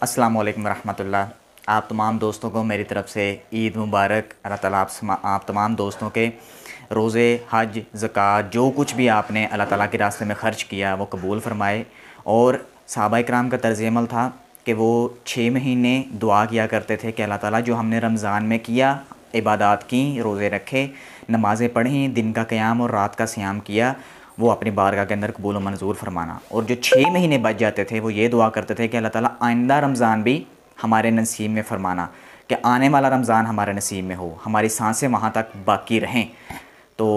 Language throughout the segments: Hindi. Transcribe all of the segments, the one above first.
अस्सलाम वालेकुम रहमतुल्लाह। आप तमाम दोस्तों को मेरी तरफ़ से ईद मुबारक। अल्लाह ताला आप तमाम दोस्तों के रोज़े, हज, ज़कात जो कुछ भी आपने अल्लाह ताला के रास्ते में ख़र्च किया वो कबूल फ़रमाए। और सहाबा इकराम का तर्ज़ अमल था कि वो 6 महीने दुआ किया करते थे कि अल्लाह ताला जो हमने रमज़ान में किया, इबादत की, रोज़े रखे, नमाज़ें पढ़ी, दिन का क़याम और रात का सियाम किया, वो अपनी बारगाह के अंदर कबूल व मंजूर फरमाना। और जो 6 महीने बच जाते थे वो ये दुआ करते थे कि अल्लाह ताला आइंदा रमज़ान भी हमारे नसीब में फरमाना, कि आने वाला रमज़ान हमारे नसीब में हो, हमारी सांसें वहाँ तक बाकी रहें। तो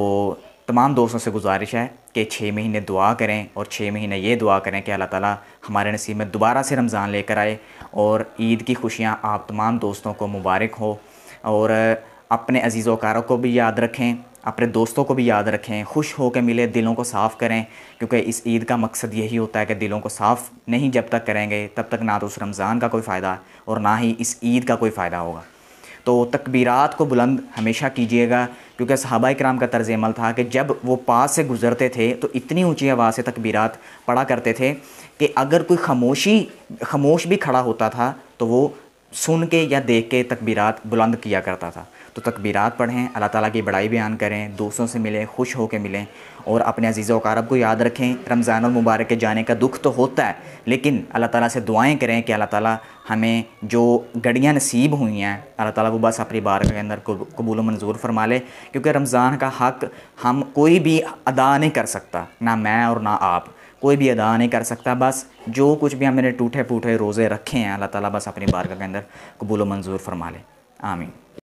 तमाम दोस्तों से गुजारिश है कि 6 महीने दुआ करें और 6 महीने ये दुआ करें कि अल्लाह ताला हमारे नसीब में दोबारा से रमज़ान लेकर आए और ईद की खुशियाँ आप तमाम दोस्तों को मुबारक हो। और अपने अज़ीज़ व अक़ारब को भी याद रखें, अपने दोस्तों को भी याद रखें, खुश हो के मिले, दिलों को साफ़ करें, क्योंकि इस ईद का मकसद यही होता है कि दिलों को साफ़ नहीं जब तक करेंगे तब तक ना तो उस रमज़ान का कोई फ़ायदा और ना ही इस ईद का कोई फ़ायदा होगा। तो तकबीरात को बुलंद हमेशा कीजिएगा, क्योंकि सहाबा इकराम का तर्ज़ अमल था कि जब वो पास से गुज़रते थे तो इतनी ऊँची आवाज़ से तकबीरात पढ़ा करते थे कि अगर कोई खामोश भी खड़ा होता था तो वो सुन के या देख के तकबीरात बुलंद किया करता था। तो तकबीरात पढ़ें, अल्लाह ताला की बड़ाई बयान करें, दोस्तों से मिलें, खुश हो के मिलें और अपने अज़ीज़ व अक़ारब को याद रखें। रमज़ानुल मुबारक के जाने का दुख तो होता है, लेकिन अल्लाह ताला से दुआएं करें कि अल्लाह ताला हमें जो घड़ियाँ नसीब हुई हैं अल्लाह ताला वो बस अपनी बारगाह के अंदर कबूल मंजूर फरमा ले, क्योंकि रमज़ान का हक़ हम कोई भी अदा नहीं कर सकता, ना मैं और ना आप, कोई भी अदा नहीं कर सकता। बस जो कुछ भी हमने टूटे फूटे रोज़े रखे हैं अल्लाह ताला बस अपनी बारगाह के अंदर कबूल मंजूर फरमा ले। आमीन।